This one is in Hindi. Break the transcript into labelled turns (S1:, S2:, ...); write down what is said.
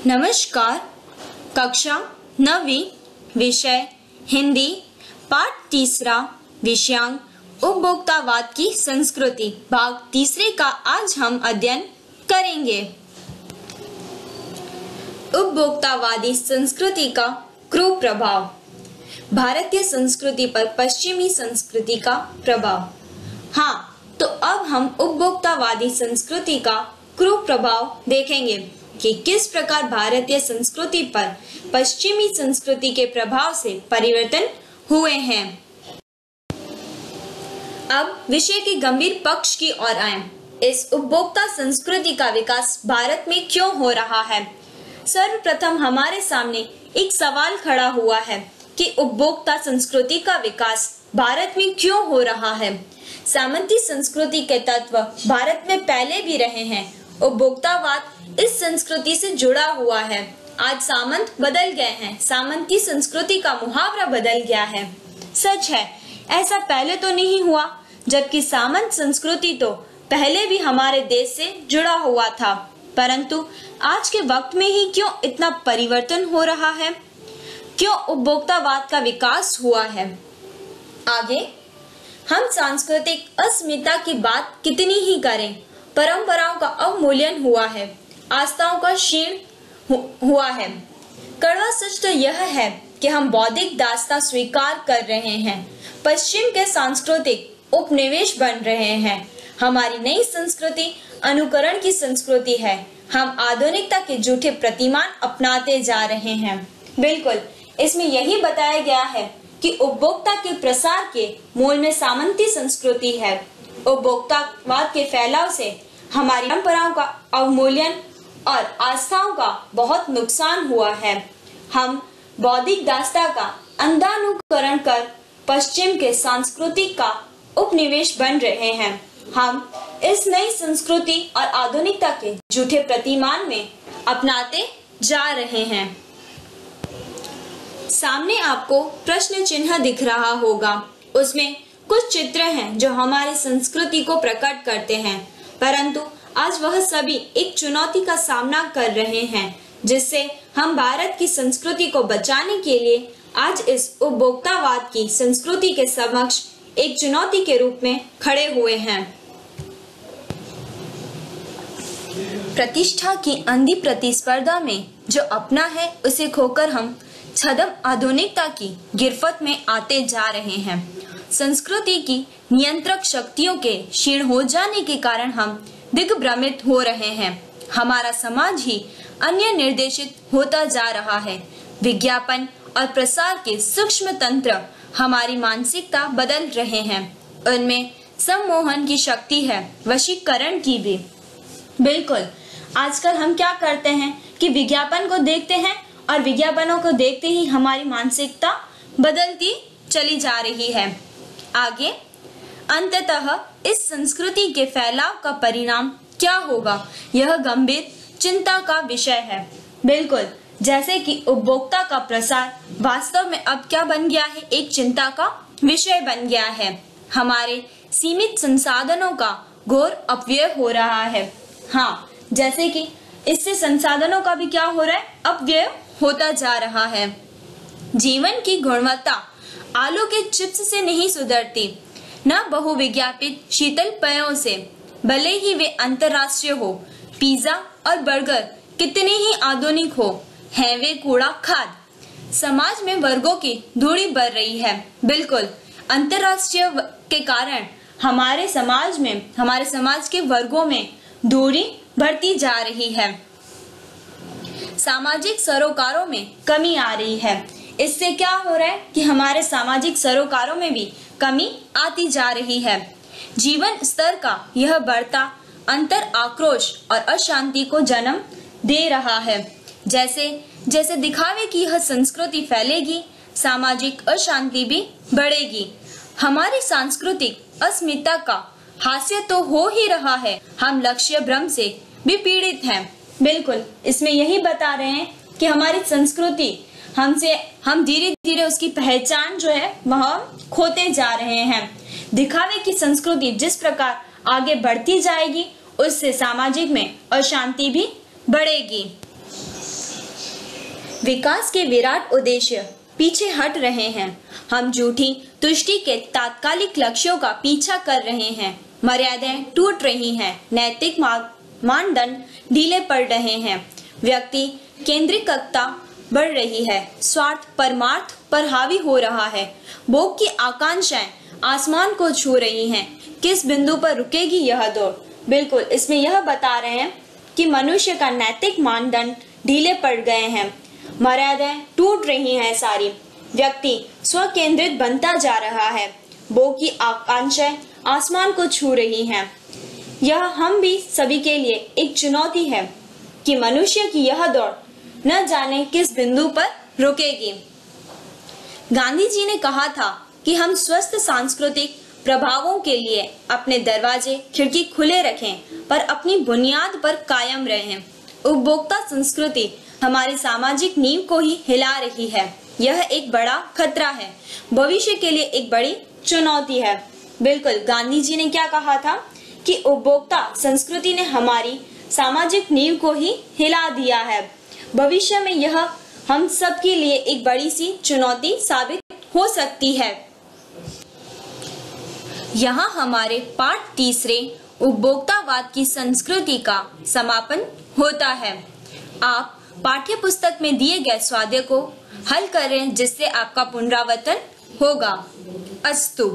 S1: नमस्कार। कक्षा 9वीं विषय हिंदी पाठ 3 विषयांक उपभोक्तावाद की संस्कृति भाग 3 का आज हम अध्ययन करेंगे। उपभोक्तावादी संस्कृति का क्रूर प्रभाव। भारतीय संस्कृति पर पश्चिमी संस्कृति का प्रभाव। हाँ, तो अब हम उपभोक्तावादी संस्कृति का क्रूर प्रभाव देखेंगे कि किस प्रकार भारतीय संस्कृति पर पश्चिमी संस्कृति के प्रभाव से परिवर्तन हुए हैं। अब विषय के गंभीर पक्ष की ओर आएं। इस उपभोक्ता संस्कृति का विकास भारत में क्यों हो रहा है? सर्वप्रथम हमारे सामने एक सवाल खड़ा हुआ है कि उपभोक्ता संस्कृति का विकास भारत में क्यों हो रहा है। सामंती संस्कृति के तत्व भारत में पहले भी रहे हैं। उपभोक्तावाद इस संस्कृति से जुड़ा हुआ है। आज सामंत बदल गए हैं, सामंती संस्कृति का मुहावरा बदल गया है। सच है, ऐसा पहले तो नहीं हुआ, जबकि सामंत संस्कृति तो पहले भी हमारे देश से जुड़ा हुआ था, परंतु आज के वक्त में ही क्यों इतना परिवर्तन हो रहा है? क्यों उपभोक्तावाद का विकास हुआ है? आगे हम सांस्कृतिक अस्मिता की बात कितनी ही करें, परंपराओं का अवमूल्यन हुआ है, आस्थाओं का क्षीण हुआ है। कड़वा सच तो यह है कि हम बौद्धिक दास्ता स्वीकार कर रहे हैं, पश्चिम के सांस्कृतिक उपनिवेश बन रहे हैं। हमारी नई संस्कृति अनुकरण की संस्कृति है। हम आधुनिकता के झूठे प्रतिमान अपनाते जा रहे हैं। बिल्कुल, इसमें यही बताया गया है कि उपभोक्ता के प्रसार के मूल में सामंती संस्कृति है। उपभोक्तावाद के फैलाव से हमारी परंपराओं का अवमूल्यन और आस्थाओं का बहुत नुकसान हुआ है। हम बौद्धिक दास्ता का अंधानुकरण कर पश्चिम के सांस्कृतिक का उपनिवेश बन रहे हैं। हम इस नई संस्कृति और आधुनिकता के झूठे प्रतिमान में अपनाते जा रहे हैं। सामने आपको प्रश्न चिन्ह दिख रहा होगा। उसमें कुछ चित्र हैं जो हमारी संस्कृति को प्रकट करते हैं, परंतु आज वह सभी एक चुनौती का सामना कर रहे हैं, जिससे हम भारत की संस्कृति को बचाने के लिए आज इस उपभोक्तावाद की संस्कृति के समक्ष एक चुनौती के रूप में खड़े हुए हैं। प्रतिष्ठा की अंधी प्रतिस्पर्धा में जो अपना है उसे खोकर हम छद्म आधुनिकता की गिरफ्त में आते जा रहे हैं। संस्कृति की नियंत्रक शक्तियों के क्षीण हो जाने के कारण हम दिग्भ्रमित हो रहे हैं। हमारा समाज ही अन्य निर्देशित होता जा रहा है। विज्ञापन और प्रसार के सूक्ष्म तंत्र हमारी मानसिकता बदल रहे हैं। उनमें सम्मोहन की शक्ति है, वशीकरण की भी। बिल्कुल, आजकल हम क्या करते हैं कि विज्ञापन को देखते हैं और विज्ञापनों को देखते ही हमारी मानसिकता बदलती चली जा रही है। आगे अंततः इस संस्कृति के फैलाव का परिणाम क्या होगा, यह गंभीर चिंता का विषय है। बिल्कुल, जैसे कि उपभोक्ता का प्रसार वास्तव में अब क्या बन गया है, एक चिंता का विषय बन गया है। हमारे सीमित संसाधनों का घोर अपव्यय हो रहा है। हाँ, जैसे कि इससे संसाधनों का भी क्या हो रहा है, अपव्यय होता जा रहा है। जीवन की गुणवत्ता आलू के चिप्स से नहीं सुधरती, न बहुविज्ञापित शीतल पेयों से, भले ही वे अंतरराष्ट्रीय हो। पिज्जा और बर्गर कितने ही आधुनिक हो, हैं वे कूड़ा खाद। समाज में वर्गों की दूरी बढ़ रही है। बिल्कुल, अंतरराष्ट्रीय के कारण हमारे समाज के वर्गों में दूरी बढ़ती जा रही है। सामाजिक सरोकारों में कमी आ रही है। इससे क्या हो रहा है कि हमारे सामाजिक सरोकारों में भी कमी आती जा रही है। जीवन स्तर का यह बढ़ता अंतर आक्रोश और अशांति को जन्म दे रहा है। जैसे जैसे दिखावे की यह संस्कृति फैलेगी, सामाजिक अशांति भी बढ़ेगी। हमारी सांस्कृतिक अस्मिता का हास्य तो हो ही रहा है, हम लक्ष्य भ्रम से भी पीड़ित हैं। बिल्कुल, इसमें यही बता रहे हैं कि हमारी संस्कृति हम धीरे धीरे उसकी पहचान जो है वह खोते जा रहे हैं। दिखावे की संस्कृति जिस प्रकार आगे बढ़ती जाएगी, उससे सामाजिक में अशांति भी बढ़ेगी। विकास के विराट उद्देश्य पीछे हट रहे हैं। हम झूठी तुष्टि के तात्कालिक लक्ष्यों का पीछा कर रहे हैं। मर्यादाएं टूट रही हैं, नैतिक मानदंड ढीले पड़ रहे हैं, व्यक्ति केंद्रिकता बढ़ रही है, स्वार्थ परमार्थ पर हावी हो रहा है, भोग की आकांक्षाएं आसमान को छू रही हैं। किस बिंदु पर रुकेगी यह दौड़? बिल्कुल, इसमें यह बता रहे हैं कि मनुष्य का नैतिक मानदंड ढीले पड़ गए हैं, मर्यादाएं टूट रही हैं सारी, व्यक्ति स्व केंद्रित बनता जा रहा है, भोग की आकांक्षाएं आसमान को छू रही हैं। यह हम भी सभी के लिए एक चुनौती है कि मनुष्य की यह दौड़ न जाने किस बिंदु पर रुकेगी। गांधी जी ने कहा था कि हम स्वस्थ सांस्कृतिक प्रभावों के लिए अपने दरवाजे खिड़की खुले रखें, पर अपनी बुनियाद पर कायम रहें। उपभोक्ता संस्कृति हमारी सामाजिक नींव को ही हिला रही है। यह एक बड़ा खतरा है, भविष्य के लिए एक बड़ी चुनौती है। बिल्कुल, गांधी जी ने क्या कहा था कि उपभोक्ता संस्कृति ने हमारी सामाजिक नींव को ही हिला दिया है। भविष्य में यह हम सब के लिए एक बड़ी सी चुनौती साबित हो सकती है। यहाँ हमारे पाठ तीसरे उपभोक्तावाद की संस्कृति का समापन होता है। आप पाठ्य पुस्तक में दिए गए स्वाध्याय को हल करें, जिससे आपका पुनरावर्तन होगा। अस्तु।